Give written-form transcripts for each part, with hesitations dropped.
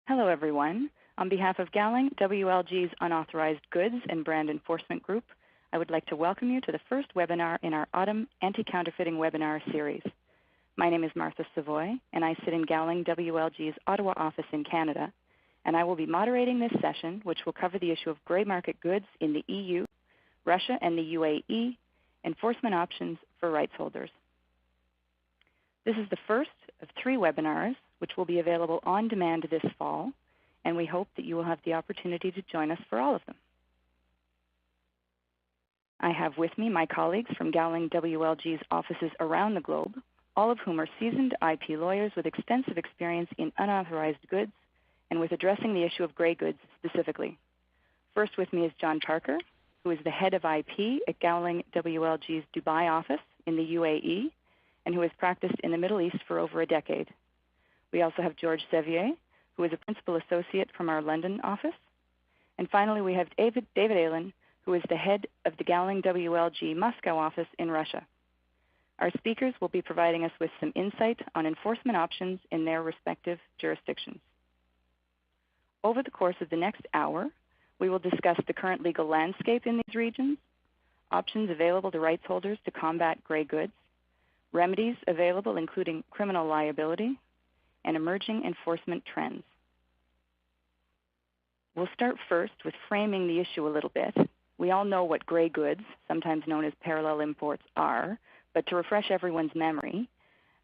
Hello, everyone. On behalf of Gowling, WLG's Unauthorized Goods and Brand Enforcement Group, I would like to welcome you to the first webinar in our Autumn Anti-Counterfeiting webinar series. My name is Martha Savoy, and I sit in Gowling WLG's Ottawa office in Canada, and I will be moderating this session, which will cover the issue of gray market goods in the EU, Russia, and the UAE, enforcement options for rights holders. This is the first of 3 webinars, which will be available on demand this fall, and we hope that you will have the opportunity to join us for all of them. I have with me my colleagues from Gowling WLG's offices around the globe, all of whom are seasoned IP lawyers with extensive experience in unauthorized goods and with addressing the issue of gray goods specifically. First with me is John Parker, who is the head of IP at Gowling WLG's Dubai office in the UAE, and who has practiced in the Middle East for over a decade. We also have George Sevier, who is a principal associate from our London office. And finally, we have David Allen, who is the head of the Gowling WLG Moscow office in Russia. Our speakers will be providing us with some insight on enforcement options in their respective jurisdictions. Over the course of the next hour, we will discuss the current legal landscape in these regions, options available to rights holders to combat gray goods, remedies available including criminal liability, and emerging enforcement trends. We'll start first with framing the issue a little bit. We all know what gray goods, sometimes known as parallel imports, are, but to refresh everyone's memory,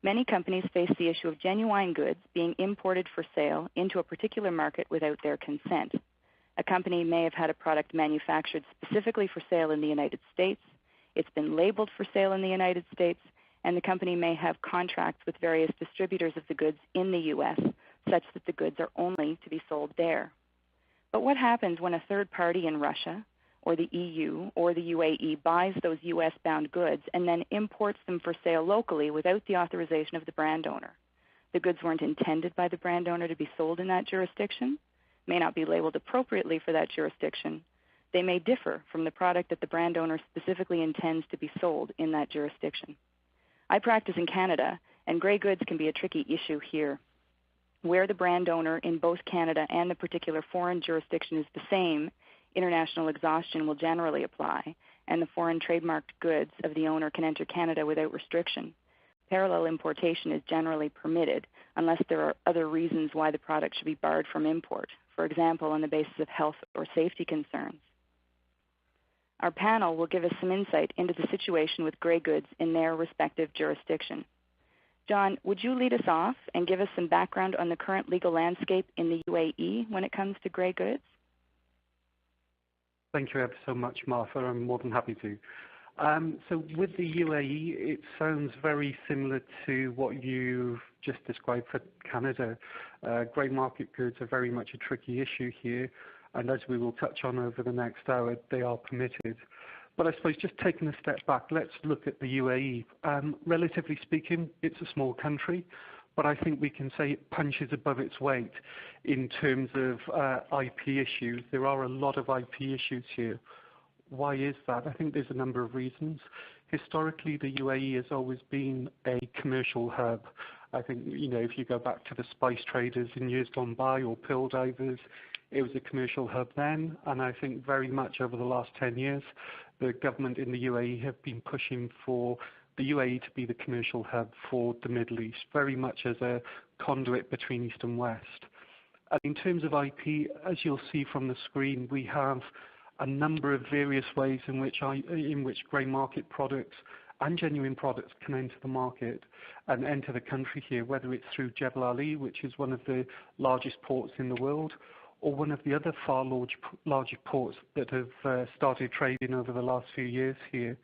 many companies face the issue of genuine goods being imported for sale into a particular market without their consent. A company may have had a product manufactured specifically for sale in the United States, it's been labeled for sale in the United States, and the company may have contracts with various distributors of the goods in the U.S. such that the goods are only to be sold there. But what happens when a third party in Russia or the EU or the UAE buys those U.S.-bound goods and then imports them for sale locally without the authorization of the brand owner? The goods weren't intended by the brand owner to be sold in that jurisdiction, may not be labeled appropriately for that jurisdiction. They may differ from the product that the brand owner specifically intends to be sold in that jurisdiction. I practice in Canada, and gray goods can be a tricky issue here. Where the brand owner in both Canada and the particular foreign jurisdiction is the same, international exhaustion will generally apply, and the foreign trademarked goods of the owner can enter Canada without restriction. Parallel importation is generally permitted unless there are other reasons why the product should be barred from import, for example, on the basis of health or safety concerns. Our panel will give us some insight into the situation with gray goods in their respective jurisdiction. John, would you lead us off and give us some background on the current legal landscape in the UAE when it comes to gray goods? Thank you ever so much, Martha. I'm more than happy to. So with the UAE, it sounds very similar to what you've just described for Canada. Grey market goods are very much a tricky issue here, and as we will touch on over the next hour, they are permitted. But I suppose just taking a step back, let's look at the UAE. Relatively speaking, it's a small country, but I think we can say it punches above its weight in terms of IP issues. There are a lot of IP issues here. Why is that? I think there's a number of reasons. Historically, the UAE has always been a commercial hub. I think, if you go back to the spice traders in years gone by or pearl divers, it was a commercial hub then, and I think very much over the last 10 years, the government in the UAE have been pushing for the UAE to be the commercial hub for the Middle East, very much as a conduit between East and West. And in terms of IP, as you'll see from the screen, we have a number of various ways in which grey market products and genuine products can enter the market and enter the country here, whether it's through Jebel Ali, which is one of the largest ports in the world, or one of the other far larger ports that have started trading over the last few years here.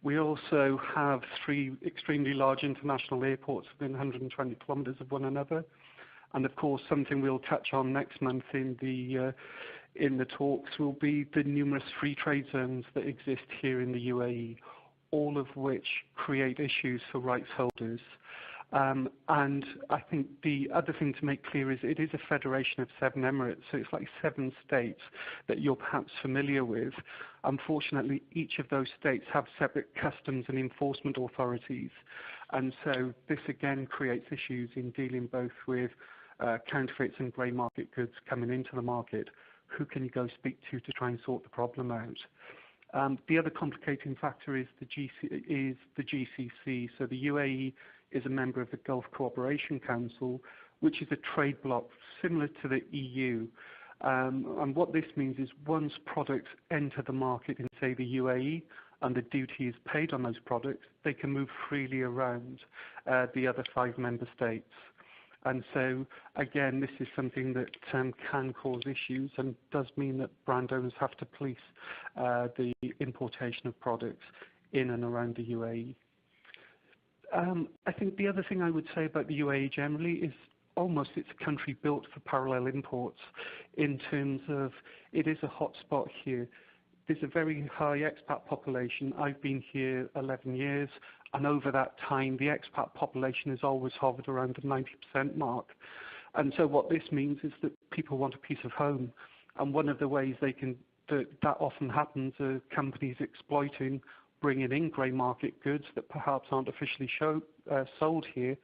We also have 3 extremely large international airports within 120 kilometres of one another. And of course, something we'll touch on next month in the talks will be the numerous free trade zones that exist here in the UAE, all of which create issues for rights holders. And I think the other thing to make clear is it is a federation of 7 emirates, so it's like 7 states that you're perhaps familiar with. Unfortunately, each of those states have separate customs and enforcement authorities, and so this again creates issues in dealing both with counterfeits and grey market goods coming into the market, who can you go speak to try and sort the problem out? The other complicating factor is the GCC. So the UAE is a member of the Gulf Cooperation Council, which is a trade bloc similar to the EU. And what this means is once products enter the market in, say, the UAE, and the duty is paid on those products, they can move freely around the other 5 member states. And so, again, this is something that can cause issues and does mean that brand owners have to police the importation of products in and around the UAE. I think the other thing I would say about the UAE generally is almost it's a country built for parallel imports in terms of it is a hotspot here. There's a very high expat population. I've been here 11 years, and over that time, the expat population has always hovered around the 90% mark. And so what this means is that people want a piece of home. And one of the ways that often happens are companies exploiting, bringing in grey market goods that perhaps aren't officially sold here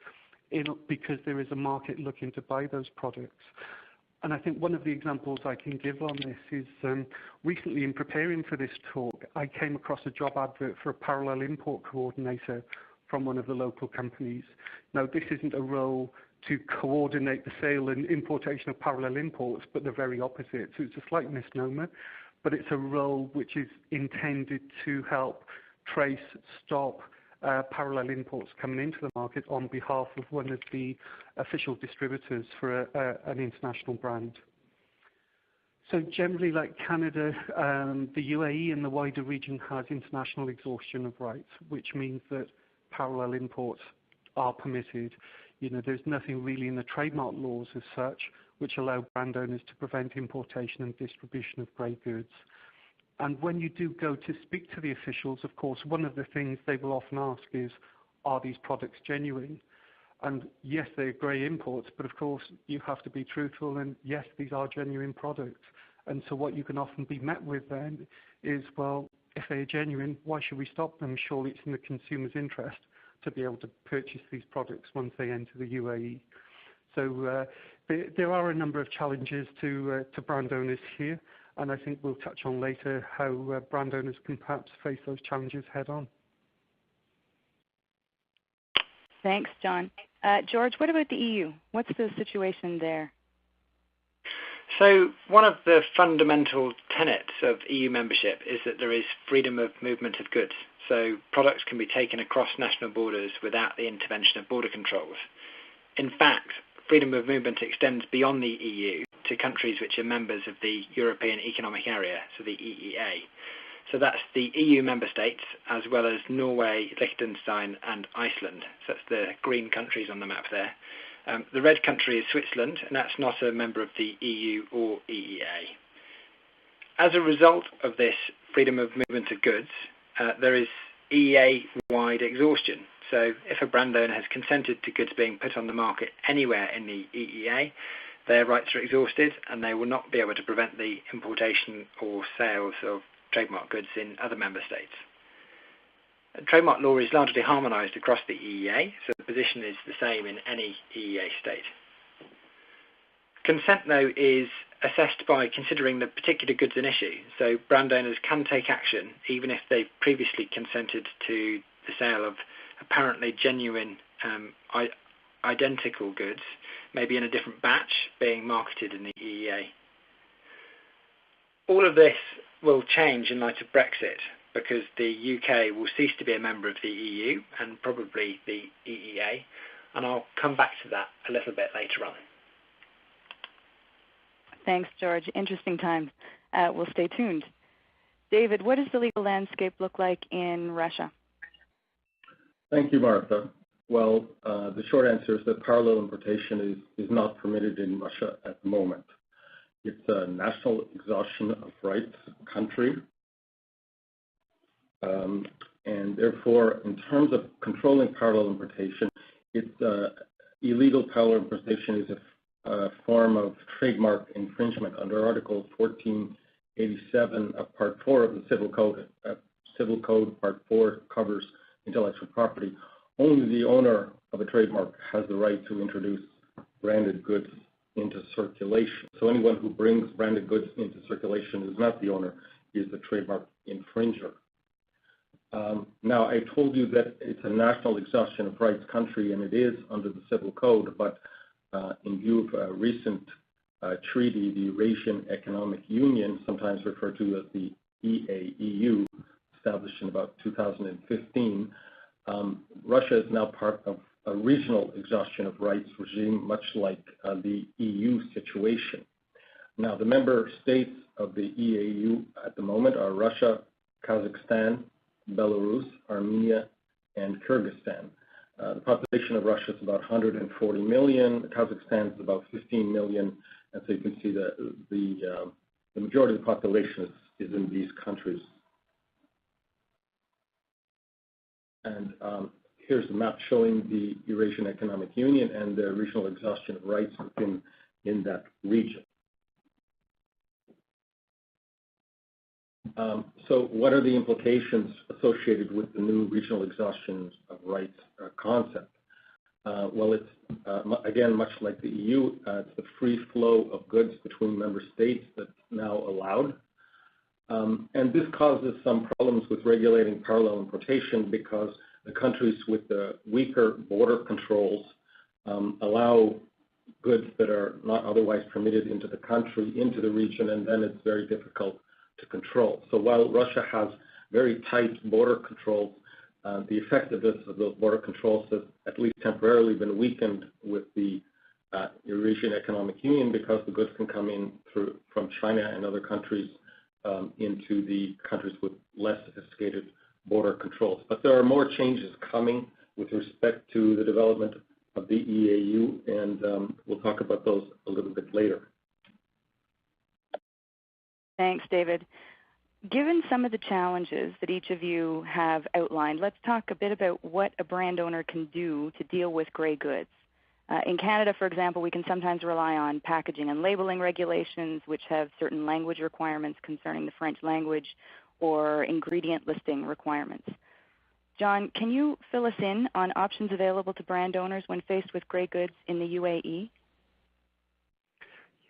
because there is a market looking to buy those products. And I think one of the examples I can give on this is recently in preparing for this talk, I came across a job advert for a parallel import coordinator from one of the local companies. Now, this isn't a role to coordinate the sale and importation of parallel imports, but the very opposite. So it's a slight misnomer, but it's a role which is intended to help trace, stop parallel imports coming into the market on behalf of one of the official distributors for an international brand. So generally, like Canada, the UAE and the wider region has international exhaustion of rights, which means that parallel imports are permitted. You know, there's nothing really in the trademark laws as such which allow brand owners to prevent importation and distribution of grey goods. And when you do go to speak to the officials, of course, one of the things they will often ask is, are these products genuine? And yes, they're grey imports, but of course, you have to be truthful, and yes, these are genuine products. And so what you can often be met with then is, well, if they're genuine, why should we stop them? Surely it's in the consumer's interest to be able to purchase these products once they enter the UAE. So there are a number of challenges to brand owners here. And I think we'll touch on later how brand owners can perhaps face those challenges head on. Thanks, John. George, what about the EU? What's the situation there? So one of the fundamental tenets of EU membership is that there is freedom of movement of goods. So products can be taken across national borders without the intervention of border controls. In fact, freedom of movement extends beyond the EU to countries which are members of the European Economic Area, so the EEA. So that's the EU member states, as well as Norway, Liechtenstein and Iceland. So that's the green countries on the map there. The red country is Switzerland, and that's not a member of the EU or EEA. As a result of this freedom of movement of goods, there is EEA-wide exhaustion. So if a brand owner has consented to goods being put on the market anywhere in the EEA, their rights are exhausted and they will not be able to prevent the importation or sales of trademark goods in other member states. Trademark law is largely harmonised across the EEA, so the position is the same in any EEA state. Consent, though, is assessed by considering the particular goods in issue, so brand owners can take action even if they previously consented to the sale of apparently genuine identical goods, maybe in a different batch being marketed in the EEA. All of this will change in light of Brexit because the UK will cease to be a member of the EU and probably the EEA, and I'll come back to that a little bit later on. Thanks, George. Interesting times. We'll stay tuned. David, what does the legal landscape look like in Russia? Thank you, Martha. Well, the short answer is that parallel importation is not permitted in Russia at the moment. It's a national exhaustion of rights country. And therefore, in terms of controlling parallel importation, illegal parallel importation is a form of trademark infringement under Article 1487 of Part 4 of the Civil Code. Civil Code Part 4 covers intellectual property. Only the owner of a trademark has the right to introduce branded goods into circulation. So anyone who brings branded goods into circulation is not the owner, he is the trademark infringer. Now, I told you that it's a national exhaustion of rights country, and it is under the Civil Code, but in view of a recent treaty, the Eurasian Economic Union, sometimes referred to as the EAEU, established in about 2015, Russia is now part of a regional exhaustion of rights regime, much like the EU situation. Now, the member states of the EAEU at the moment are Russia, Kazakhstan, Belarus, Armenia, and Kyrgyzstan. The population of Russia is about 140 million. Kazakhstan is about 15 million, and so you can see that the majority of the population is in these countries. And here's the map showing the Eurasian Economic Union and the regional exhaustion of rights in that region. So what are the implications associated with the new regional exhaustion of rights concept? Well, it's, again, much like the EU, it's the free flow of goods between member states that's now allowed. And this causes some problems with regulating parallel importation because the countries with the weaker border controls allow goods that are not otherwise permitted into the country, into the region, and then it's very difficult to control. So while Russia has very tight border controls, the effectiveness of those border controls has at least temporarily been weakened with the Eurasian Economic Union because the goods can come in from China and other countries into the countries with less sophisticated border controls. But there are more changes coming with respect to the development of the EAU, and we'll talk about those a little bit later. Thanks, David. Given some of the challenges that each of you have outlined, let's talk a bit about what a brand owner can do to deal with gray goods. In Canada, for example, we can sometimes rely on packaging and labeling regulations, which have certain language requirements concerning the French language or ingredient listing requirements. John, can you fill us in on options available to brand owners when faced with gray goods in the UAE?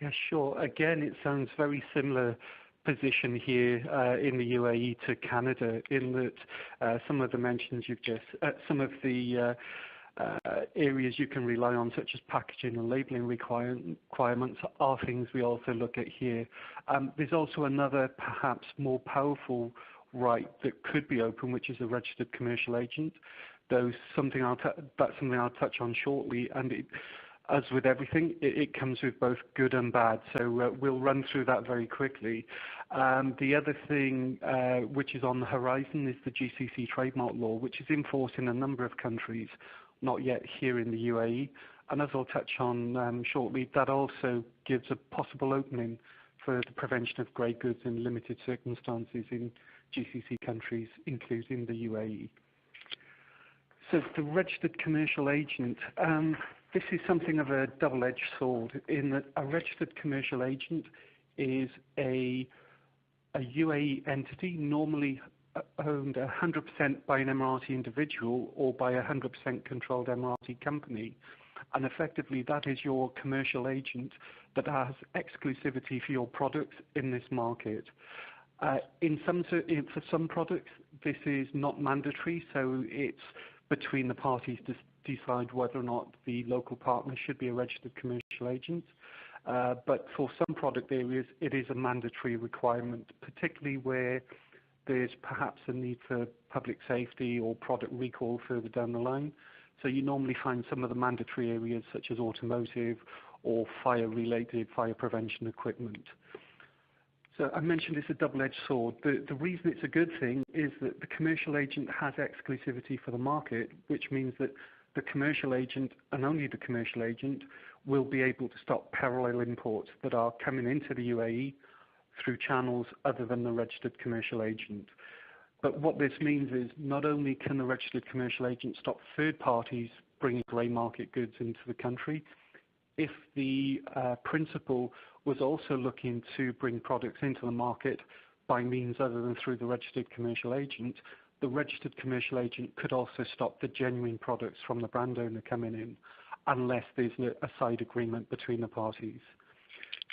Yeah, sure. Again, it sounds very similar position here in the UAE to Canada, in that some of the mentions you've just, some of the areas you can rely on, such as packaging and labeling requirements, are things we also look at here. There's also another, perhaps more powerful right that could be open, which is a registered commercial agent. Though that's something I'll touch on shortly, and as with everything, it comes with both good and bad. So we'll run through that very quickly. The other thing which is on the horizon is the GCC trademark law, which is in force in a number of countries, not yet here in the UAE. And as I'll touch on shortly, that also gives a possible opening for the prevention of grey goods in limited circumstances in GCC countries, including the UAE. So the registered commercial agent, this is something of a double-edged sword, in that a registered commercial agent is a UAE entity, normally owned 100% by an Emirati individual or by a 100% controlled Emirati company. And effectively, that is your commercial agent that has exclusivity for your products in this market. For some products, this is not mandatory, so it's between the parties to decide whether or not the local partner should be a registered commercial agent. But for some product areas, it is a mandatory requirement, particularly where there's perhaps a need for public safety or product recall further down the line. So you normally find some of the mandatory areas, such as automotive or fire-related fire prevention equipment. So I mentioned it's a double-edged sword. The reason it's a good thing is that the commercial agent has exclusivity for the market, which means that the commercial agent, and only the commercial agent, will be able to stop parallel imports that are coming into the UAE through channels other than the registered commercial agent. But what this means is not only can the registered commercial agent stop third parties bringing grey market goods into the country, if the principal was also looking to bring products into the market by means other than through the registered commercial agent, the registered commercial agent could also stop the genuine products from the brand owner coming in. unless there's a side agreement between the parties.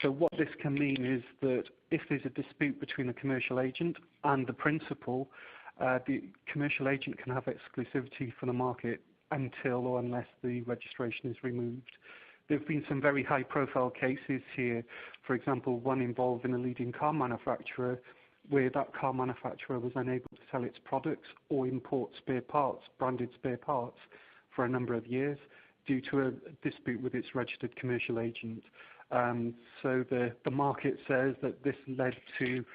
So what this can mean is that if there's a dispute between a commercial agent and the principal, the commercial agent can have exclusivity for the market until or unless the registration is removed. There have been some very high-profile cases here, for example, one involving a leading car manufacturer where that car manufacturer was unable to sell its products or import spare parts, branded spare parts, for a number of years due to a dispute with its registered commercial agent. So the market says that this led to,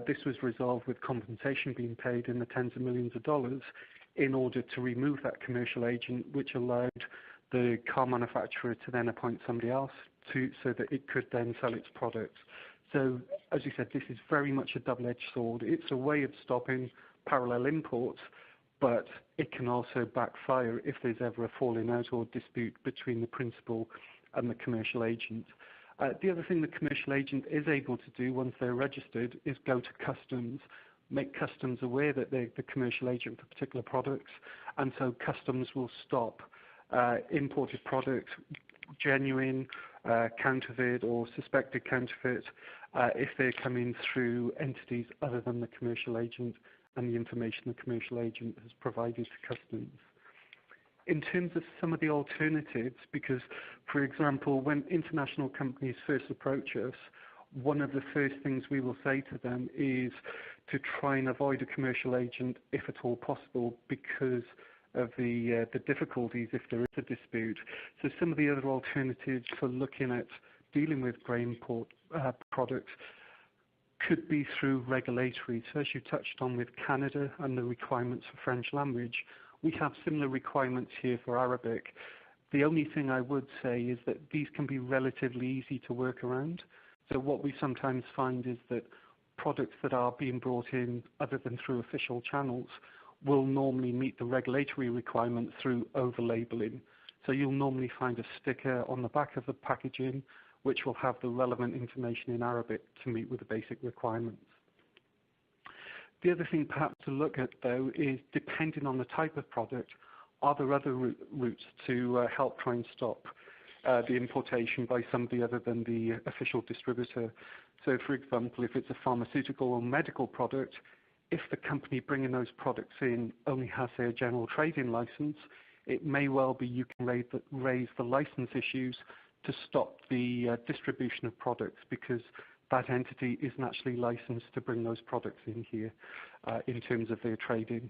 this was resolved with compensation being paid in the tens of millions of dollars in order to remove that commercial agent, which allowed the car manufacturer to then appoint somebody else so that it could then sell its products. So, as you said, this is very much a double-edged sword. It's a way of stopping parallel imports, but it can also backfire if there's ever a falling out or dispute between the principal and the commercial agent. The other thing the commercial agent is able to do once they're registered is go to Customs, make Customs aware that they're the commercial agent for particular products, and so Customs will stop imported products, genuine, counterfeit or suspected counterfeit, if they're coming through entities other than the commercial agent and the information the commercial agent has provided to Customs. In terms of some of the alternatives, because, for example, when international companies first approach us, one of the first things we will say to them is to try and avoid a commercial agent if at all possible, because of the difficulties if there is a dispute. So some of the other alternatives for looking at dealing with grey import products could be through regulatory. So as you touched on with Canada and the requirements for French language, we have similar requirements here for Arabic. The only thing I would say is that these can be relatively easy to work around. So what we sometimes find is that products that are being brought in other than through official channels will normally meet the regulatory requirement through over-labeling. So you'll normally find a sticker on the back of the packaging which will have the relevant information in Arabic to meet with the basic requirements. The other thing perhaps to look at, though, is depending on the type of product, are there other routes to help try and stop the importation by somebody other than the official distributor. So, for example, if it's a pharmaceutical or medical product, if the company bringing those products in only has, say, a general trading license, it may well be you can raise the license issues to stop the distribution of products, because that entity isn't actually licensed to bring those products in here in terms of their trading.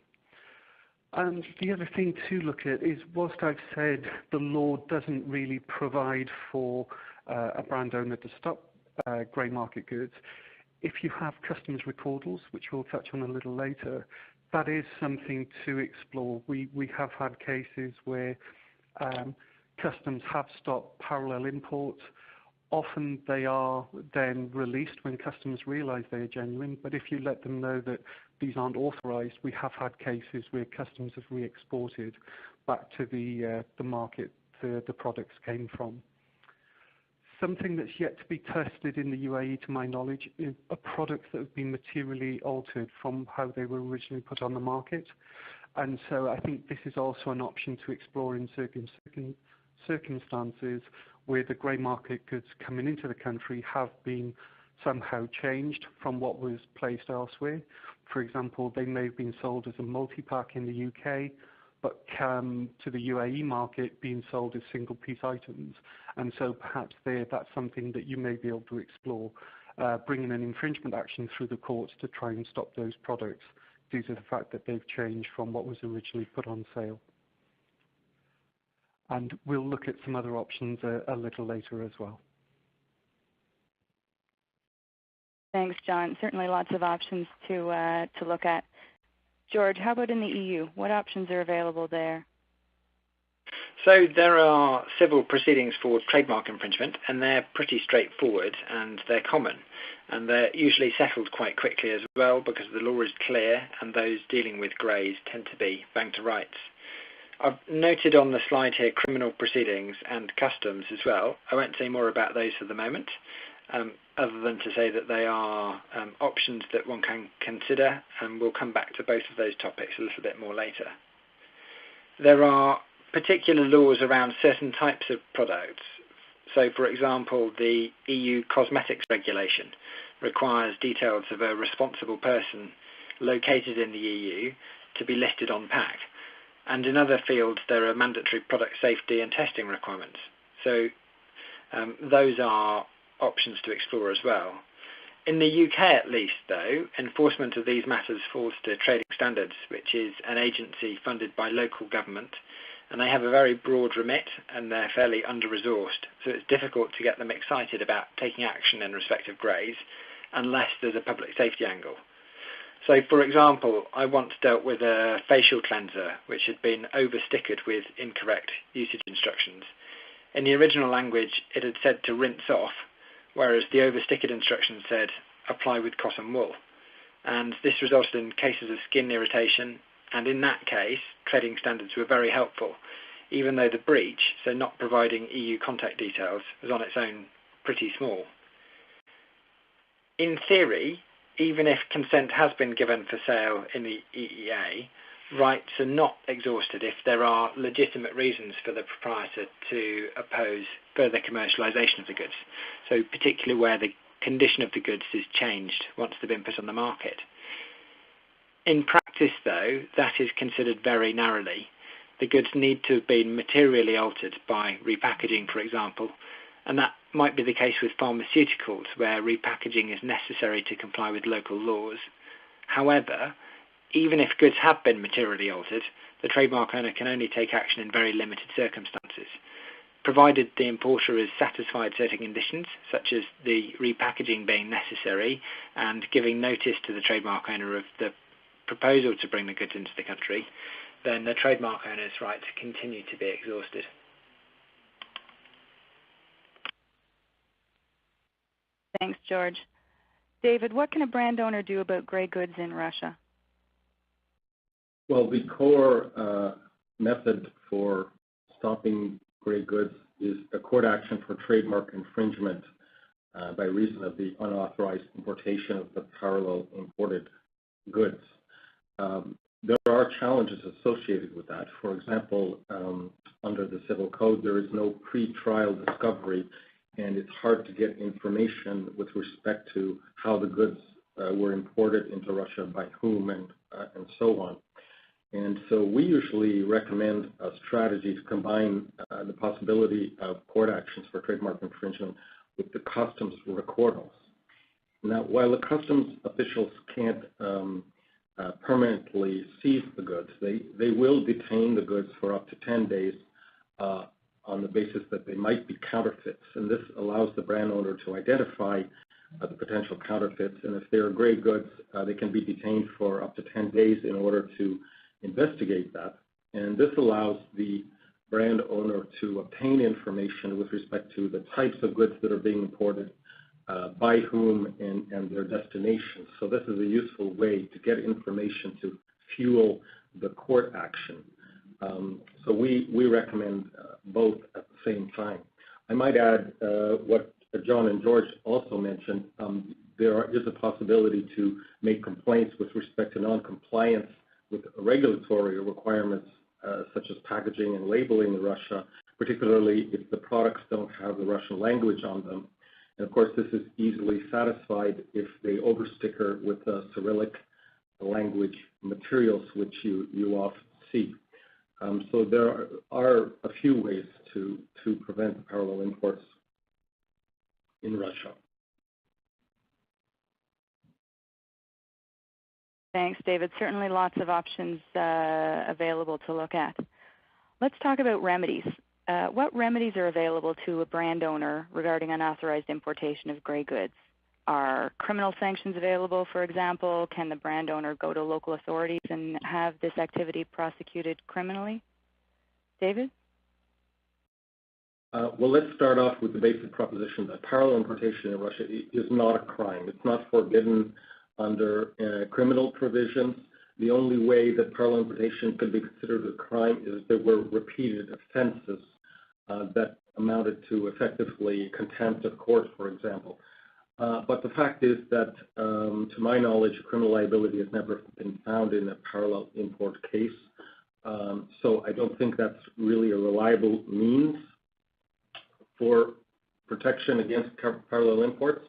And the other thing to look at is, whilst I've said the law doesn't really provide for a brand owner to stop grey market goods, if you have customs recordals, which we'll touch on a little later, that is something to explore. We have had cases where customs have stopped parallel imports. Often they are then released when customs realise they are genuine, but if you let them know that these aren't authorised, we have had cases where customs have re-exported back to the market the products came from. Something that's yet to be tested in the UAE, to my knowledge, are products that have been materially altered from how they were originally put on the market. And so I think this is also an option to explore in certain circumstances where the grey market goods coming into the country have been somehow changed from what was placed elsewhere. For example, they may have been sold as a multi-pack in the UK, but come to the UAE market being sold as single-piece items. And so perhaps that's something that you may be able to explore, bringing an infringement action through the courts to try and stop those products due to the fact that they've changed from what was originally put on sale. And we'll look at some other options a little later as well. Thanks, John. Certainly lots of options to look at. George, how about in the EU? What options are available there? So there are civil proceedings for trademark infringement, and they're pretty straightforward and they're common. And they're usually settled quite quickly as well, because the law is clear and those dealing with greys tend to be bang to rights. I've noted on the slide here criminal proceedings and customs as well. I won't say more about those for the moment, other than to say that they are options that one can consider, and we'll come back to both of those topics a little bit more later. There are particular laws around certain types of products. So, for example, the EU Cosmetics Regulation requires details of a responsible person located in the EU to be listed on pack. And in other fields, there are mandatory product safety and testing requirements. So those are options to explore as well. In the UK, at least, though, enforcement of these matters falls to Trading Standards, which is an agency funded by local government, and they have a very broad remit, and they're fairly under-resourced, so it's difficult to get them excited about taking action in respect of greys, unless there's a public safety angle. So, for example, I once dealt with a facial cleanser which had been over-stickered with incorrect usage instructions. In the original language, it had said to rinse off, whereas the over-stickered instructions said apply with cotton wool. And this resulted in cases of skin irritation, and in that case, Trading Standards were very helpful, even though the breach, so not providing EU contact details, was on its own pretty small. In theory, even if consent has been given for sale in the EEA, rights are not exhausted if there are legitimate reasons for the proprietor to oppose further commercialisation of the goods, so particularly where the condition of the goods is changed once they've been put on the market. In practice, though, that is considered very narrowly. The goods need to have been materially altered by repackaging, for example, and that might be the case with pharmaceuticals, where repackaging is necessary to comply with local laws. However, even if goods have been materially altered, the trademark owner can only take action in very limited circumstances, provided the importer has satisfied certain conditions, such as the repackaging being necessary and giving notice to the trademark owner of the proposal to bring the goods into the country, then the trademark owner's right to continue to be exhausted. Thanks, George. David, what can a brand owner do about grey goods in Russia? Well, the core method for stopping grey goods is a court action for trademark infringement by reason of the unauthorized importation of the parallel imported goods. There are challenges associated with that. For example, under the Civil Code, there is no pre-trial discovery, and it's hard to get information with respect to how the goods were imported into Russia, by whom, and so on. And so we usually recommend a strategy to combine the possibility of court actions for trademark infringement with the Customs Recordals. Now, while the customs officials can't permanently seize the goods, they will detain the goods for up to 10 days on the basis that they might be counterfeits. And this allows the brand owner to identify the potential counterfeits. And if they are grey goods, they can be detained for up to 10 days in order to investigate that. And this allows the brand owner to obtain information with respect to the types of goods that are being imported, by whom, and their destination. So this is a useful way to get information to fuel the court action. So we recommend both at the same time. I might add what John and George also mentioned. There is a possibility to make complaints with respect to non-compliance with regulatory requirements such as packaging and labeling in Russia, particularly if the products don't have the Russian language on them. And of course, this is easily satisfied if they oversticker with Cyrillic language materials, which you often see. So there are a few ways to prevent parallel imports in Russia. Thanks, David. Certainly lots of options available to look at. Let's talk about remedies. What remedies are available to a brand owner regarding unauthorized importation of grey goods? Are criminal sanctions available, for example? Can the brand owner go to local authorities and have this activity prosecuted criminally? David? Well, let's start off with the basic proposition that parallel importation in Russia is not a crime. It's not forbidden under criminal provisions. The only way that parallel importation could be considered a crime is if there were repeated offenses that amounted to effectively contempt of court, for example. But the fact is that, to my knowledge, criminal liability has never been found in a parallel import case. So I don't think that's really a reliable means for protection against parallel imports.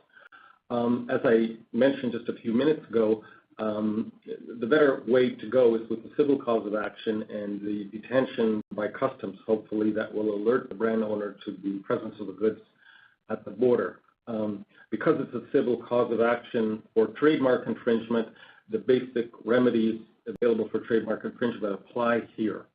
As I mentioned just a few minutes ago, the better way to go is with the civil cause of action and the detention by customs, hopefully, that will alert the brand owner to the presence of the goods at the border. Because it's a civil cause of action for trademark infringement, the basic remedies available for trademark infringement apply here.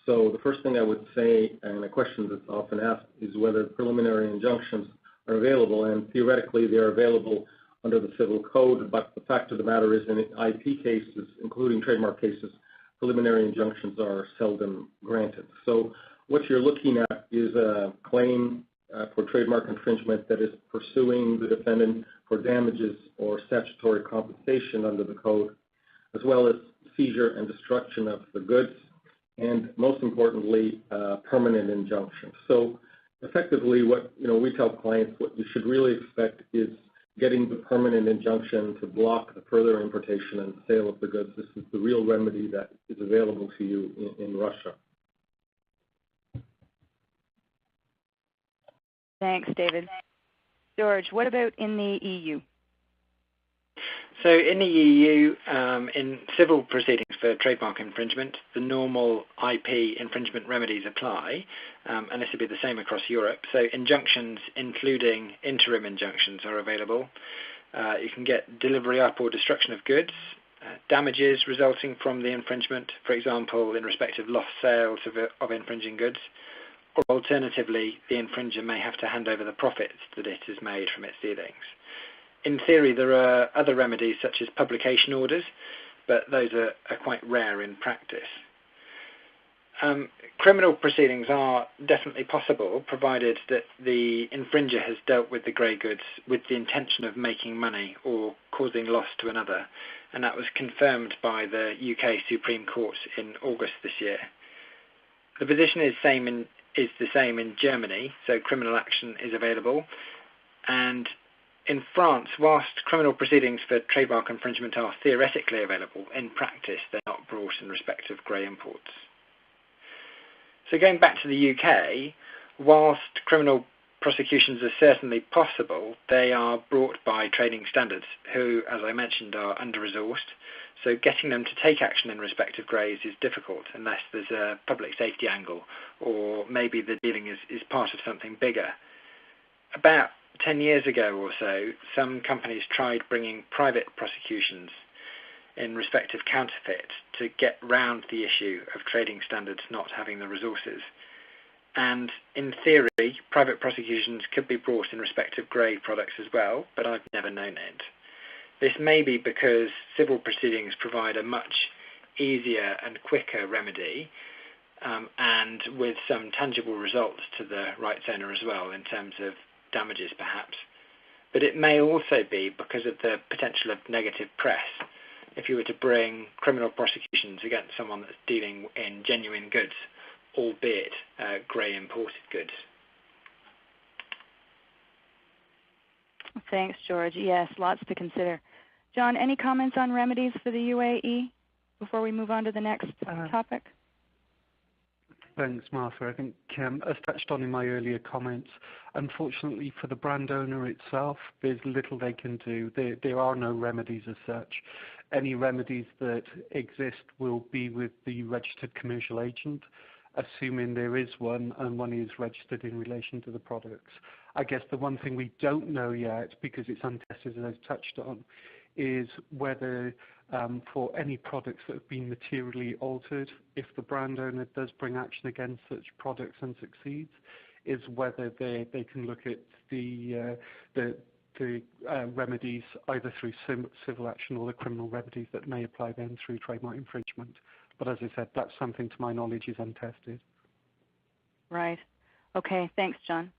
So the first thing I would say, and a question that's often asked, is whether preliminary injunctions are available, and theoretically they're available under the civil code, but the fact of the matter is in IP cases, including trademark cases, preliminary injunctions are seldom granted. So what you're looking at is a claim for trademark infringement that is pursuing the defendant for damages or statutory compensation under the code, as well as seizure and destruction of the goods, and most importantly, permanent injunction. So effectively, what we tell clients, what you should really expect is getting the permanent injunction to block the further importation and sale of the goods. This is the real remedy that is available to you in Russia. Thanks, David. George, what about in the EU? So in the EU, in civil proceedings for trademark infringement, the normal IP infringement remedies apply, and this would be the same across Europe. So injunctions, including interim injunctions, are available. You can get delivery up or destruction of goods, damages resulting from the infringement, for example, in respect of lost sales of infringing goods, or alternatively, the infringer may have to hand over the profits that it has made from its dealings. In theory, there are other remedies such as publication orders, but those are quite rare in practice. Criminal proceedings are definitely possible, provided that the infringer has dealt with the grey goods with the intention of making money or causing loss to another, and that was confirmed by the UK Supreme Court in August this year. The position is the same in Germany, so criminal action is available, and in France, whilst criminal proceedings for trademark infringement are theoretically available, in practice they're not brought in respect of grey imports. So going back to the UK, whilst criminal prosecutions are certainly possible, they are brought by trading standards, who, as I mentioned, are under-resourced, so getting them to take action in respect of greys is difficult unless there's a public safety angle, or maybe the dealing is part of something bigger. About 10 years ago or so, some companies tried bringing private prosecutions in respect of counterfeit to get round the issue of trading standards not having the resources. And in theory, private prosecutions could be brought in respect of grey products as well, but I've never known it. This may be because civil proceedings provide a much easier and quicker remedy, and with some tangible results to the rights owner as well in terms of damages perhaps. But it may also be because of the potential of negative press. If you were to bring criminal prosecutions against someone that's dealing in genuine goods, albeit grey imported goods. Thanks, George. Yes, lots to consider. John, any comments on remedies for the UAE before we move on to the next topic? Thanks, Martha. I think, as touched on in my earlier comments, unfortunately for the brand owner itself, there's little they can do. There are no remedies as such. Any remedies that exist will be with the registered commercial agent, assuming there is one and one is registered in relation to the products. I guess the one thing we don't know yet, because it's untested as I've touched on, is whether for any products that have been materially altered, if the brand owner does bring action against such products and succeeds, is whether they can look at the remedies either through civil action or the criminal remedies that may apply then through trademark infringement. But as I said, that's something to my knowledge is untested. Right. Okay, thanks, John.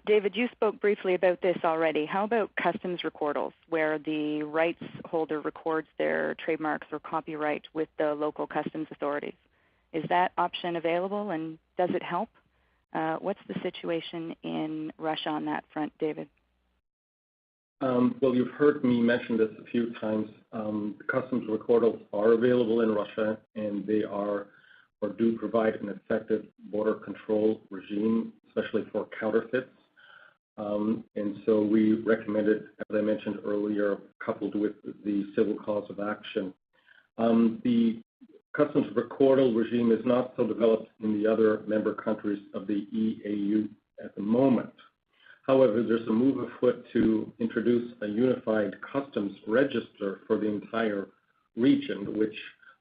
David, you spoke briefly about this already. How about customs recordals, where the rights holder records their trademarks or copyright with the local customs authorities? Is that option available, and does it help? What's the situation in Russia on that front, David? Well, you've heard me mention this a few times. The customs recordals are available in Russia, and they are or do provide an effective border control regime, especially for counterfeits. And so we recommended, as I mentioned earlier, coupled with the civil cause of action. The Customs Recordal regime is not so developed in the other member countries of the EAU at the moment. However, there's a move afoot to introduce a unified customs register for the entire region, which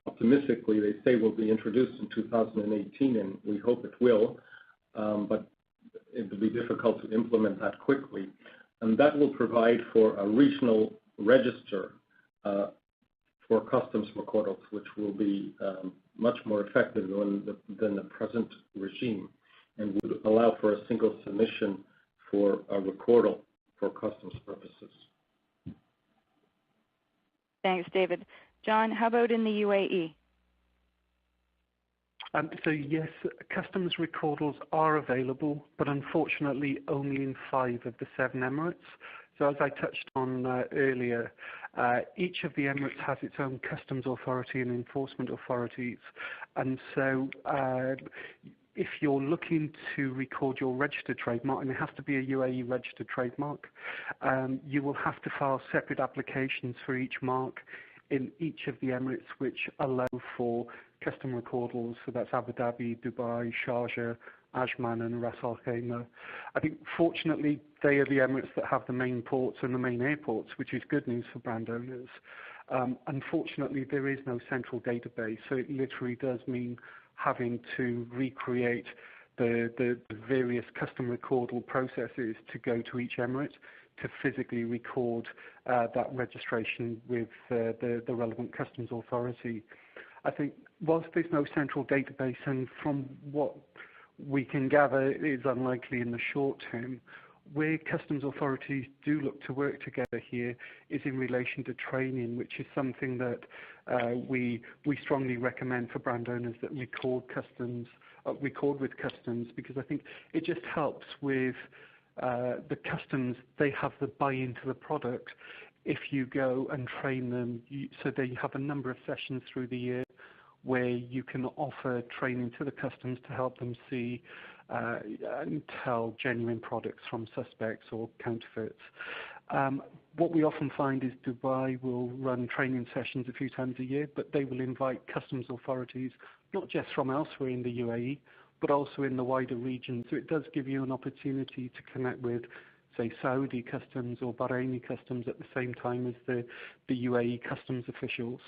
optimistically they say will be introduced in 2018, and we hope it will, but it will be difficult to implement that quickly. And that will provide for a regional register for customs recordals, which will be much more effective than the present regime, and would allow for a single submission for a recordal for customs purposes. Thanks, David. John, how about in the UAE? So yes, customs recordals are available, but unfortunately only in 5 of the 7 Emirates. So as I touched on earlier, each of the Emirates has its own customs authority and enforcement authorities. And so if you're looking to record your registered trademark, and it has to be a UAE registered trademark, you will have to file separate applications for each mark in each of the Emirates which allow for custom recordals. So that's Abu Dhabi, Dubai, Sharjah, Ajman and Ras Al Khaimah. I think fortunately they are the Emirates that have the main ports and the main airports, which is good news for brand owners. Unfortunately, there is no central database, so it literally does mean having to recreate the various custom recordal processes to go to each emirate to physically record that registration with the relevant customs authority. I think whilst there's no central database, and from what we can gather it is unlikely in the short term, where customs authorities do look to work together here is in relation to training, which is something that we strongly recommend for brand owners that record with customs, because I think it just helps with the customs. They have the buy-in to the product if you go and train them. So they have a number of sessions through the year where you can offer training to the customs to help them see and tell genuine products from suspects or counterfeits. What we often find is Dubai will run training sessions a few times a year, but they will invite customs authorities, not just from elsewhere in the UAE, but also in the wider region. So it does give you an opportunity to connect with, say, Saudi customs or Bahraini customs at the same time as the UAE customs officials.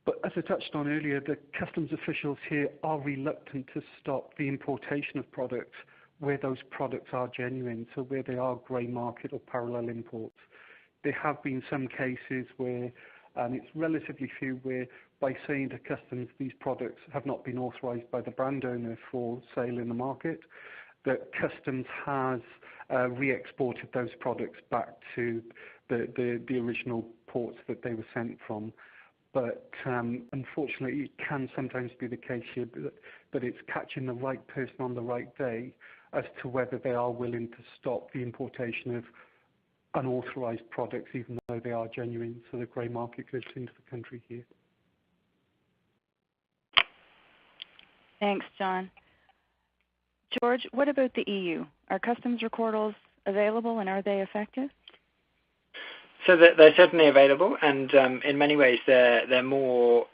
But as I touched on earlier, the customs officials here are reluctant to stop the importation of products where those products are genuine, so where they are grey market or parallel imports. There have been some cases where, and it's relatively few, where by saying to customs these products have not been authorised by the brand owner for sale in the market, that customs has re-exported those products back to the original ports that they were sent from. But unfortunately, it can sometimes be the case here that it's catching the right person on the right day as to whether they are willing to stop the importation of unauthorised products, even though they are genuine, so the grey market goes into the country here. Thanks, John. George, what about the EU? Are customs recordals available, and are they effective? So they're certainly available, and in many ways they're more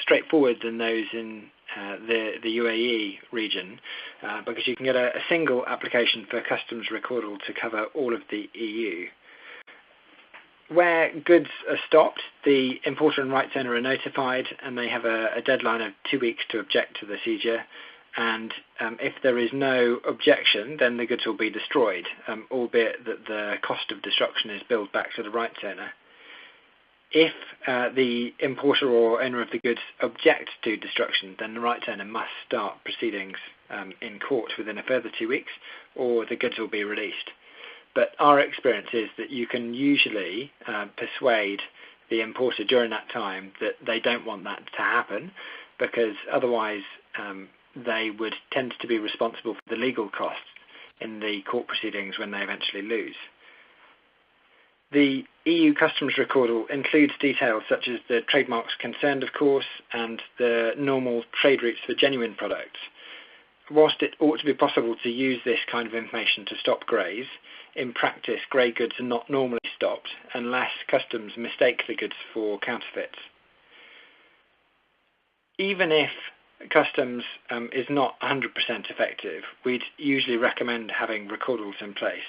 straightforward than those in the UAE region, because you can get a single application for customs recordal to cover all of the EU. Where goods are stopped, the importer and rights owner are notified, and they have a deadline of 2 weeks to object to the seizure. And if there is no objection, then the goods will be destroyed, albeit that the cost of destruction is billed back to the rights owner. If the importer or owner of the goods object to destruction, then the rights owner must start proceedings in court within a further 2 weeks, or the goods will be released. But our experience is that you can usually persuade the importer during that time that they don't want that to happen, because otherwise they would tend to be responsible for the legal costs in the court proceedings when they eventually lose. The EU Customs Recordal includes details such as the trademarks concerned, of course, and the normal trade routes for genuine products. Whilst it ought to be possible to use this kind of information to stop greys, in practice grey goods are not normally stopped unless customs mistake the goods for counterfeits. Even if customs is not 100% effective, we'd usually recommend having recordals in place.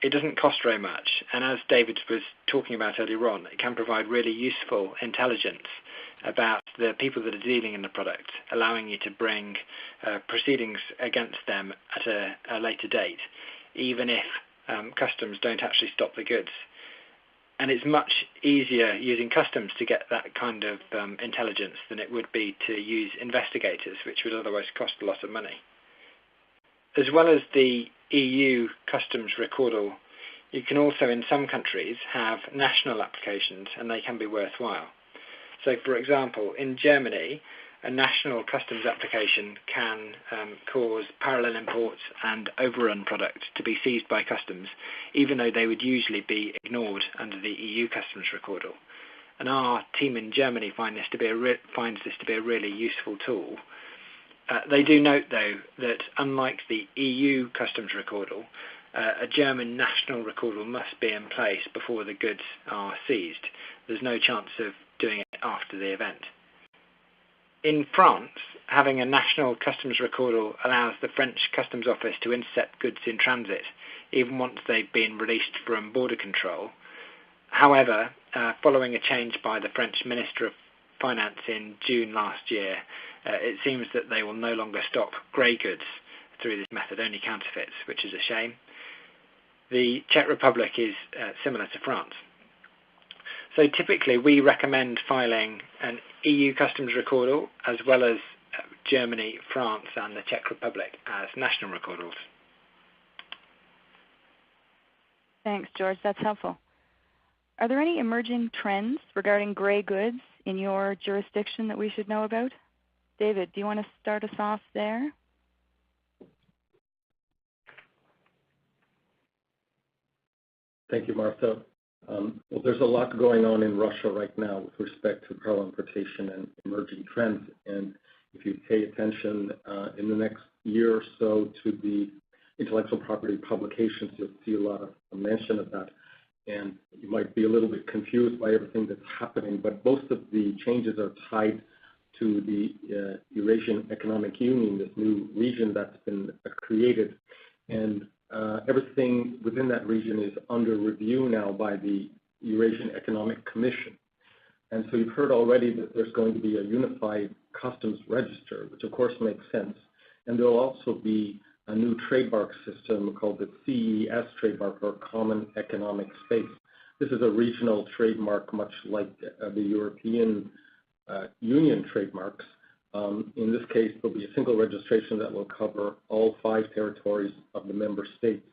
It doesn't cost very much, and as David was talking about earlier on, it can provide really useful intelligence about the people that are dealing in the product, allowing you to bring proceedings against them at a later date, even if customs don't actually stop the goods. And it's much easier using customs to get that kind of intelligence than it would be to use investigators, which would otherwise cost a lot of money. As well as the EU Customs Recordal, you can also in some countries have national applications, and they can be worthwhile. So for example, in Germany, a national customs application can cause parallel imports and overrun products to be seized by customs, even though they would usually be ignored under the EU Customs Recordal. And our team in Germany finds this to be a really useful tool. They do note, though, that unlike the EU Customs Recordal, a German national recordal must be in place before the goods are seized. There's no chance of doing it after the event. In France, having a national customs recordal allows the French Customs Office to intercept goods in transit, even once they've been released from border control. However, following a change by the French Minister of Finance in June last year, it seems that they will no longer stop grey goods through this method, only counterfeits, which is a shame. The Czech Republic is similar to France. So typically we recommend filing an EU Customs Recordal as well as Germany, France and the Czech Republic as national recordals. Thanks, George. That's helpful. Are there any emerging trends regarding grey goods in your jurisdiction that we should know about? David, do you want to start us off there? Thank you, Martha. Well, there's a lot going on in Russia right now with respect to parallel importation and emerging trends. And if you pay attention in the next year or so to the intellectual property publications, you'll see a lot of mention of that. And you might be a little bit confused by everything that's happening, but most of the changes are tied to the Eurasian Economic Union, this new region that's been created. And everything within that region is under review now by the Eurasian Economic Commission. And so you've heard already that there's going to be a unified customs register, which of course makes sense. And there'll also be a new trademark system called the CES trademark, or Common Economic Space. This is a regional trademark, much like the European Union trademarks. In this case, there'll be a single registration that will cover all 5 territories of the member states.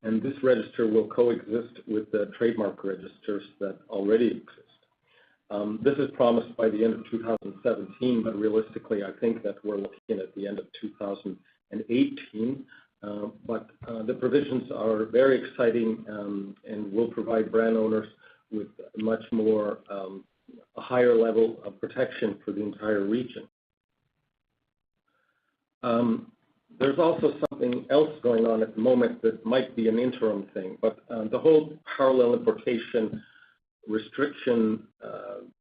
And this register will coexist with the trademark registers that already exist. This is promised by the end of 2017, but realistically, I think that we're looking at the end of 2018. But the provisions are very exciting and will provide brand owners with much more, a higher level of protection for the entire region. There's also something else going on at the moment that might be an interim thing, but the whole parallel importation restriction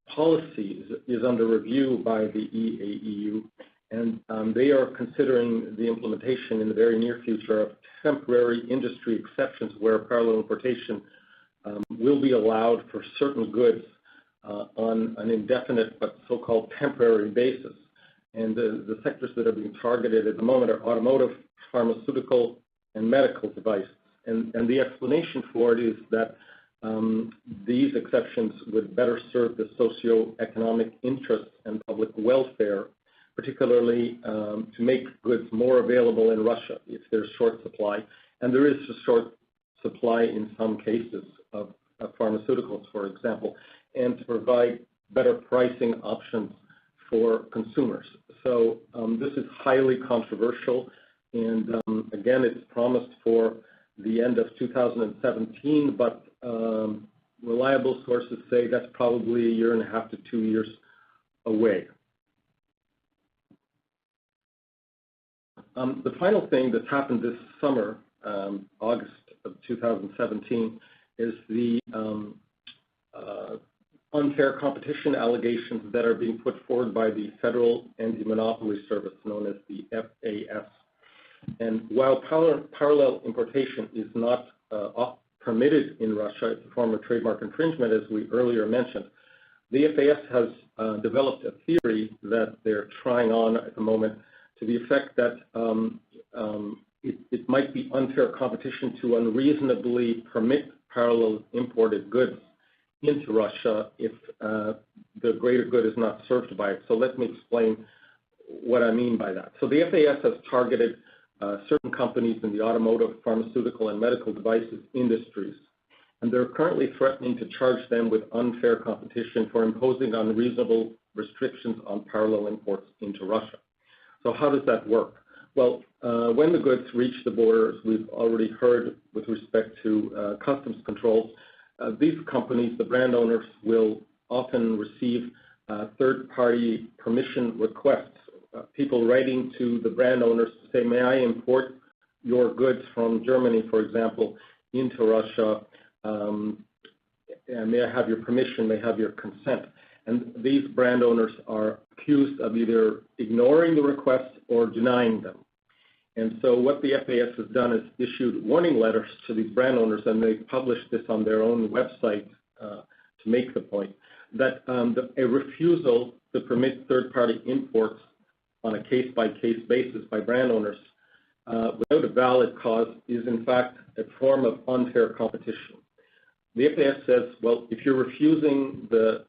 policy is under review by the EAEU, and they are considering the implementation in the very near future of temporary industry exceptions where parallel importation will be allowed for certain goods on an indefinite but so-called temporary basis. And the sectors that are being targeted at the moment are automotive, pharmaceutical, and medical devices. And the explanation for it is that these exceptions would better serve the socio-economic interests and public welfare, particularly to make goods more available in Russia if there's short supply. And there is a short supply in some cases of pharmaceuticals, for example, and to provide better pricing options for consumers. So this is highly controversial, and again, it's promised for the end of 2017, but reliable sources say that's probably a year and a half to 2 years away. The final thing that's happened this summer, August of 2017, is the unfair competition allegations that are being put forward by the Federal Anti-Monopoly Service, known as the FAS. And while parallel importation is not permitted in Russia, it's a form of trademark infringement, as we earlier mentioned, the FAS has developed a theory that they're trying on at the moment to the effect that it might be unfair competition to unreasonably permit parallel imported goods into Russia if the greater good is not served by it. So let me explain what I mean by that. So the FAS has targeted certain companies in the automotive, pharmaceutical, and medical devices industries, and they're currently threatening to charge them with unfair competition for imposing unreasonable restrictions on parallel imports into Russia. So how does that work? Well, when the goods reach the borders, we've already heard with respect to customs controls, these companies, the brand owners, will often receive third-party permission requests, people writing to the brand owners to say, may I import your goods from Germany, for example, into Russia? May I have your permission, may I have your consent? And these brand owners are accused of either ignoring the requests or denying them. And so what the FAS has done is issued warning letters to these brand owners, and they published this on their own website to make the point, that a refusal to permit third-party imports on a case-by-case basis by brand owners without a valid cause is in fact a form of unfair competition. The FAS says, well, if you're refusing the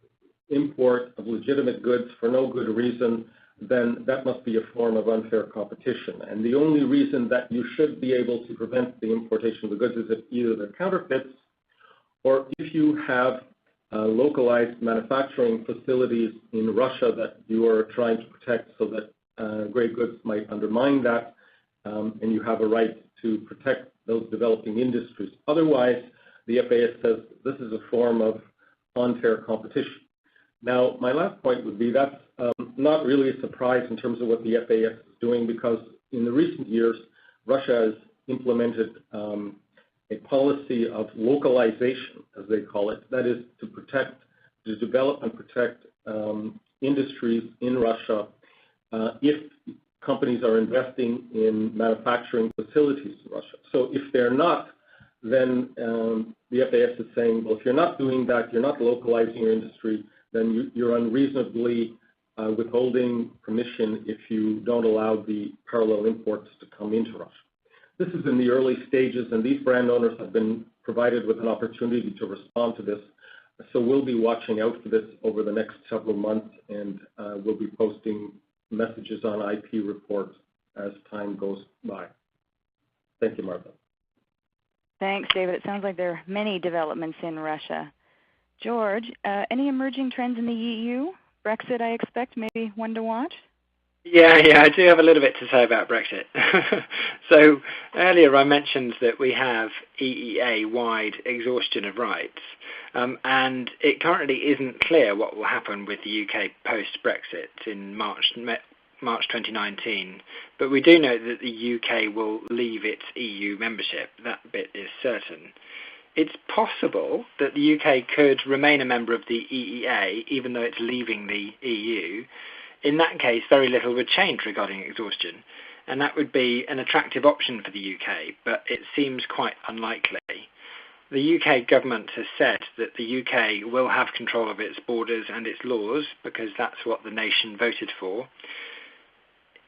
import of legitimate goods for no good reason, then that must be a form of unfair competition. And the only reason that you should be able to prevent the importation of the goods is if either they're counterfeits or if you have localized manufacturing facilities in Russia that you are trying to protect so that gray goods might undermine that, and you have a right to protect those developing industries. Otherwise, the FAS says this is a form of unfair competition. Now, my last point would be that's not really a surprise in terms of what the FAS is doing, because in the recent years, Russia has implemented a policy of localization, as they call it, that is to develop and protect industries in Russia if companies are investing in manufacturing facilities in Russia. So if they're not, then the FAS is saying, well, if you're not doing that, you're not localizing your industry, then you're unreasonably withholding permission if you don't allow the parallel imports to come into Russia. This is in the early stages, and these brand owners have been provided with an opportunity to respond to this. So we'll be watching out for this over the next several months, and we'll be posting messages on IP reports as time goes by. Thank you, Martha. Thanks, David. It sounds like there are many developments in Russia. George, any emerging trends in the EU? Brexit, I expect, maybe one to watch? Yeah, I do have a little bit to say about Brexit. So earlier I mentioned that we have EEA-wide exhaustion of rights, and it currently isn't clear what will happen with the UK post-Brexit in March 2019, but we do know that the UK will leave its EU membership. That bit is certain. It's possible that the UK could remain a member of the EEA even though it's leaving the EU. In that case, very little would change regarding exhaustion, and that would be an attractive option for the UK, but it seems quite unlikely. The UK government has said that the UK will have control of its borders and its laws because that's what the nation voted for.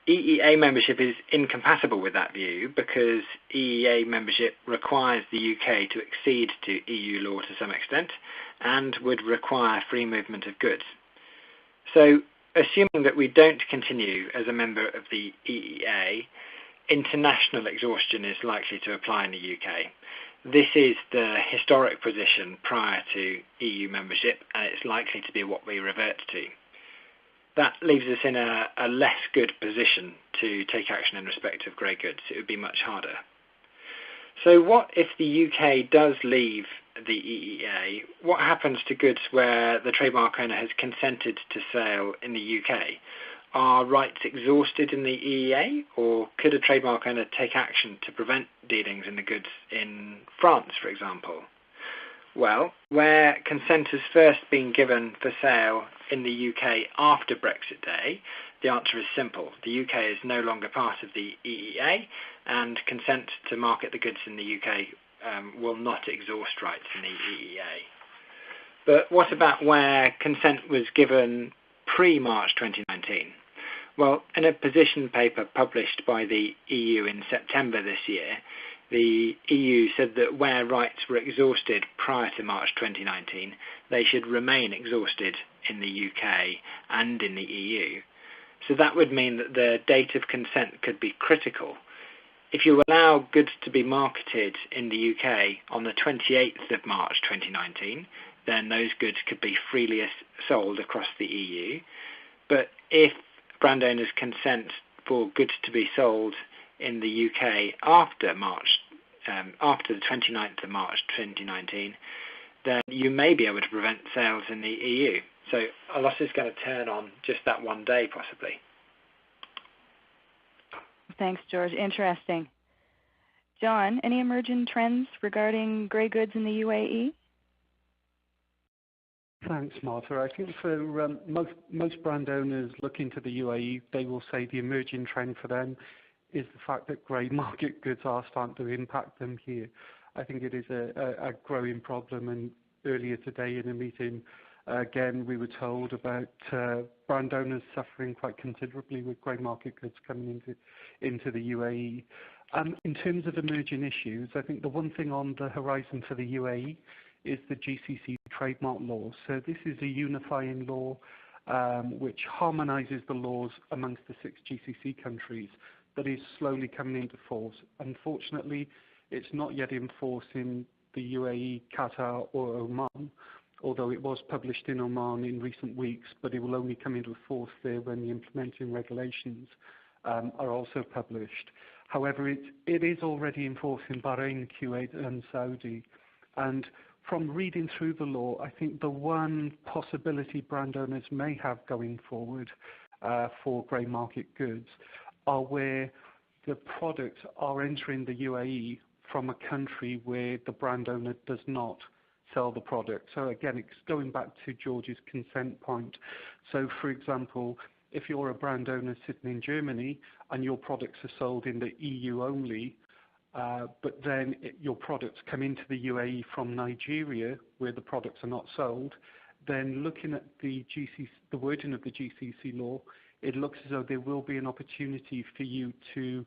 EEA membership is incompatible with that view because EEA membership requires the UK to accede to EU law to some extent and would require free movement of goods. So, assuming that we don't continue as a member of the EEA, international exhaustion is likely to apply in the UK. This is the historic position prior to EU membership, and it's likely to be what we revert to. That leaves us in a less good position to take action in respect of grey goods. It would be much harder. So what if the UK does leave the EEA? What happens to goods where the trademark owner has consented to sale in the UK? Are rights exhausted in the EEA, or could a trademark owner take action to prevent dealings in the goods in France, for example? Well, where consent has first been given for sale in the UK after Brexit Day, the answer is simple. The UK is no longer part of the EEA, and consent to market the goods in the UK will not exhaust rights in the EEA. But what about where consent was given pre-March 2019? Well, in a position paper published by the EU in September this year, the EU said that where rights were exhausted prior to March 2019, they should remain exhausted in the UK and in the EU. So that would mean that the date of consent could be critical. If you allow goods to be marketed in the UK on the 28th of March 2019, then those goods could be freely sold across the EU. But if brand owners consent for goods to be sold in the UK after the 29th of March 2019, then you may be able to prevent sales in the EU. So a loss is going to turn on just that one day, possibly. Thanks, George. Interesting. John, any emerging trends regarding grey goods in the UAE? Thanks, Martha. I think for most brand owners looking to the UAE, they will say the emerging trend for them is the fact that grey market goods are starting to impact them here. I think it is a growing problem, and earlier today in a meeting, again, we were told about brand owners suffering quite considerably with grey market goods coming into the UAE. In terms of emerging issues, I think the one thing on the horizon for the UAE is the GCC trademark law. So this is a unifying law which harmonizes the laws amongst the 6 GCC countries that is slowly coming into force. Unfortunately, it's not yet in force in the UAE, Qatar or Oman, although it was published in Oman in recent weeks, but it will only come into force there when the implementing regulations are also published. However, it is already in force in Bahrain, Kuwait and Saudi. And from reading through the law, I think the one possibility brand owners may have going forward for grey market goods are where the products are entering the UAE from a country where the brand owner does not sell the product. So again, it's going back to George's consent point. So for example, if you're a brand owner sitting in Germany and your products are sold in the EU only, but then your products come into the UAE from Nigeria where the products are not sold, then looking at the wording of the GCC law, it looks as though there will be an opportunity for you to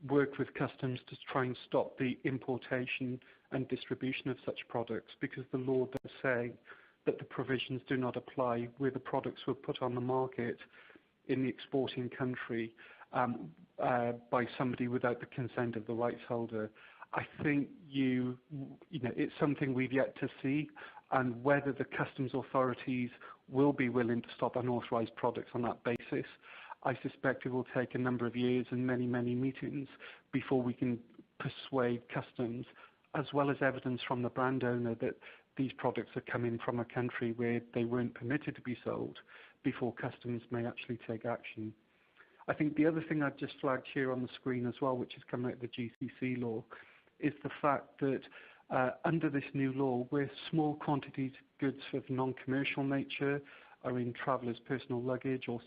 work with customs to try and stop the importation and distribution of such products, because the law does say that the provisions do not apply where the products were put on the market in the exporting country by somebody without the consent of the rights holder. I think it's something we've yet to see, and whether the customs authorities will be willing to stop unauthorized products on that basis, I suspect it will take a number of years and many, many meetings before we can persuade customs, as well as evidence from the brand owner, that these products are coming from a country where they weren't permitted to be sold, before customs may actually take action. I think the other thing I've just flagged here on the screen as well, which is coming out of the GCC law, is the fact that under this new law, where small quantities of goods of non-commercial nature are in travellers' personal luggage or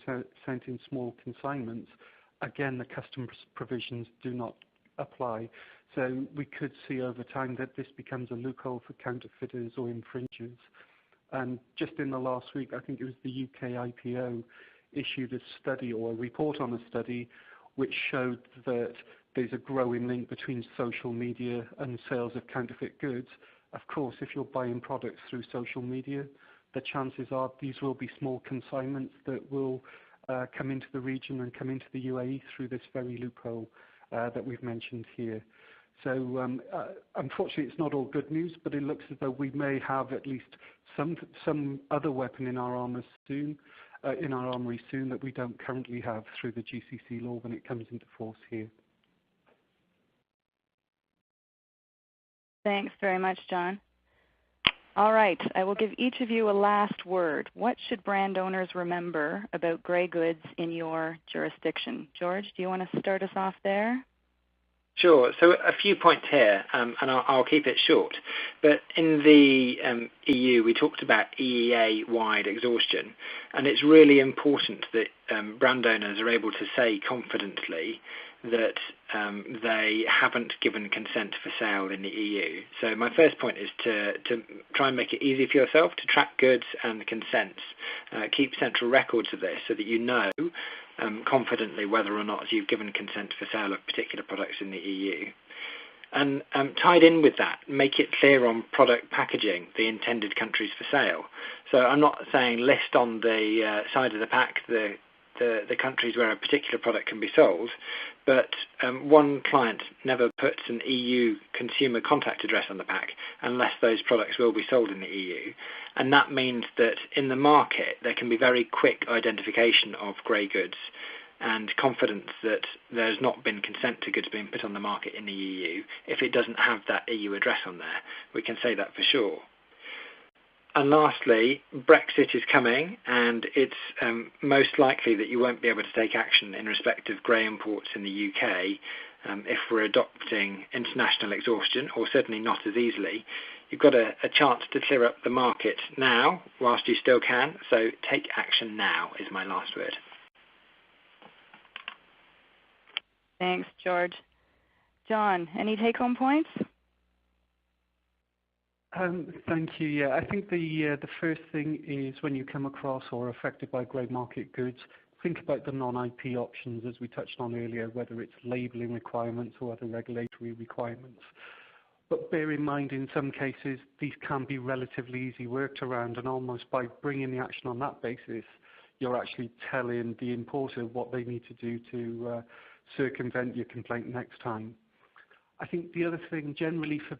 sent in small consignments, again, the customs provisions do not apply. So we could see over time that this becomes a loophole for counterfeiters or infringers. And just in the last week, I think it was the UK IPO issued a study or a report on a study which showed that there's a growing link between social media and sales of counterfeit goods. Of course, if you're buying products through social media, the chances are these will be small consignments that will come into the region and come into the UAE through this very loophole that we've mentioned here. So unfortunately, it's not all good news, but it looks as though we may have at least some other weapon in our armour soon, in our armoury soon, that we don't currently have through the GCC law when it comes into force here. Thanks very much, John. All right, I will give each of you a last word. What should brand owners remember about gray goods in your jurisdiction? George, do you want to start us off there? Sure. So a few points here, and I'll keep it short. But in the EU, we talked about EEA-wide exhaustion, and it's really important that brand owners are able to say confidently that they haven't given consent for sale in the EU. So my first point is to try and make it easy for yourself to track goods and consents. Keep central records of this so that you know confidently whether or not you've given consent for sale of particular products in the EU. And tied in with that, make it clear on product packaging the intended countries for sale. So I'm not saying list on the side of the pack the countries where a particular product can be sold, but one client never puts an EU consumer contact address on the pack unless those products will be sold in the EU. And that means that in the market there can be very quick identification of grey goods and confidence that there's not been consent to goods being put on the market in the EU if it doesn't have that EU address on there. We can say that for sure. And lastly, Brexit is coming, and it's most likely that you won't be able to take action in respect of grey imports in the UK if we're adopting international exhaustion, or certainly not as easily. You've got a chance to clear up the market now, whilst you still can, so take action now is my last word. Thanks, George. John, any take-home points? Thank you. Yeah, I think the first thing is when you come across or affected by grey market goods, think about the non-IP options as we touched on earlier, whether it's labelling requirements or other regulatory requirements. But bear in mind, in some cases, these can be relatively easy worked around, and almost by bringing the action on that basis, you're actually telling the importer what they need to do to circumvent your complaint next time. I think the other thing generally for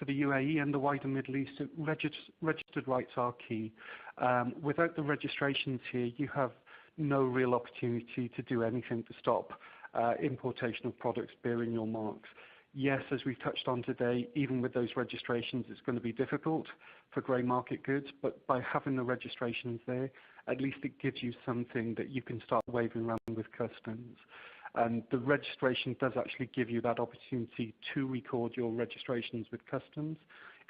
the UAE and the wider Middle East, registered rights are key. Without the registrations here, you have no real opportunity to do anything to stop importation of products bearing your marks. Yes, as we've touched on today, even with those registrations, it's going to be difficult for grey market goods, but by having the registrations there, at least it gives you something that you can start waving around with customs. And the registration does actually give you that opportunity to record your registrations with customs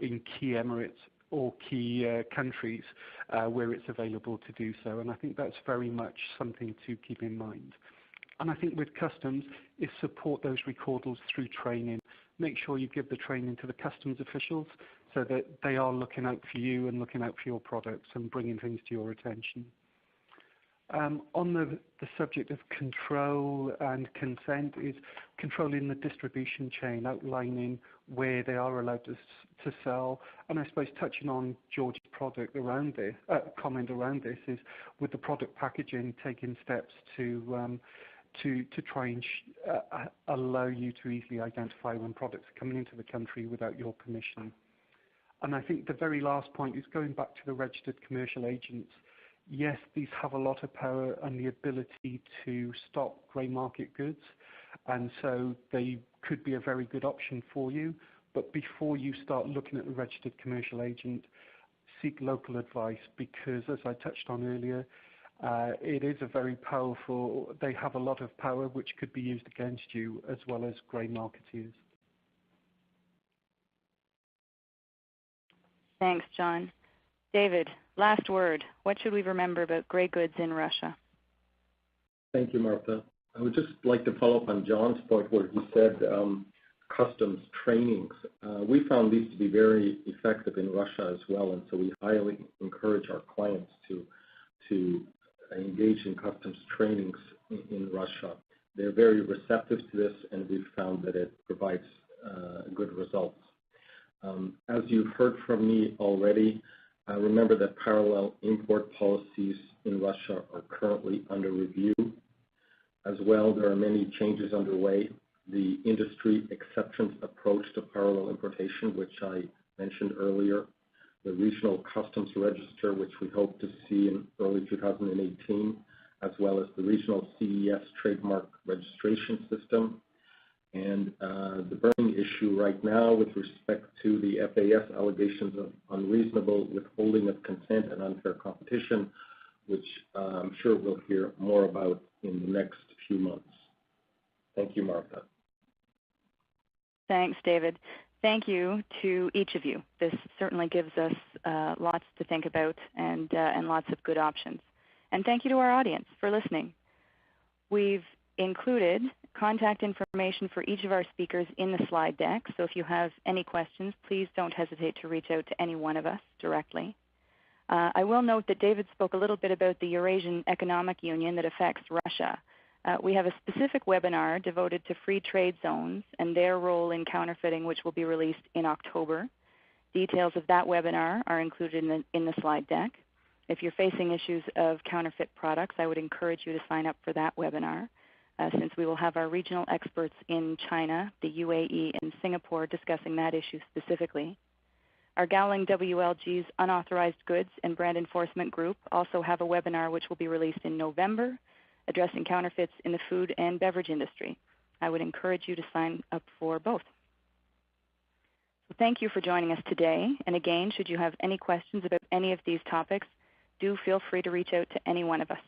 in key emirates or key countries where it's available to do so. And I think that's very much something to keep in mind. And I think with customs is support those recordals through training. Make sure you give the training to the customs officials so that they are looking out for you and looking out for your products and bringing things to your attention. On the subject of control and consent is controlling the distribution chain, outlining where they are allowed to sell. And I suppose touching on George's product around this, comment around this is with the product packaging, taking steps to try and allow you to easily identify when products are coming into the country without your permission. And I think the very last point is going back to the registered commercial agents. Yes, these have a lot of power and the ability to stop grey market goods, and so they could be a very good option for you. But before you start looking at the registered commercial agent, seek local advice, because as I touched on earlier, it is a very powerful, they have a lot of power which could be used against you as well as grey marketeers. Thanks, John. David, last word. What should we remember about grey goods in Russia? Thank you, Martha. I would just like to follow up on John's point where he said customs trainings. We found these to be very effective in Russia as well, and so we highly encourage our clients to engage in customs trainings in Russia. They're very receptive to this, and we've found that it provides good results. As you've heard from me already, remember that parallel import policies in Russia are currently under review. As well, there are many changes underway. The industry exceptions approach to parallel importation, which I mentioned earlier, the regional customs register, which we hope to see in early 2018, as well as the regional CES trademark registration system, And the burning issue right now with respect to the FAS allegations of unreasonable withholding of consent and unfair competition, which I'm sure we'll hear more about in the next few months. Thank you, Martha. Thanks, David. Thank you to each of you. This certainly gives us lots to think about and lots of good options. And thank you to our audience for listening. We've included contact information for each of our speakers in the slide deck, so if you have any questions, please don't hesitate to reach out to any one of us directly. I will note that David spoke a little bit about the Eurasian Economic Union that affects Russia. We have a specific webinar devoted to free trade zones and their role in counterfeiting, which will be released in October. Details of that webinar are included in the slide deck. If you're facing issues of counterfeit products, I would encourage you to sign up for that webinar, since we will have our regional experts in China, the UAE, and Singapore discussing that issue specifically. Our Gowling WLG's Unauthorized Goods and Brand Enforcement Group also have a webinar which will be released in November, addressing counterfeits in the food and beverage industry. I would encourage you to sign up for both. So thank you for joining us today. And again, should you have any questions about any of these topics, do feel free to reach out to any one of us.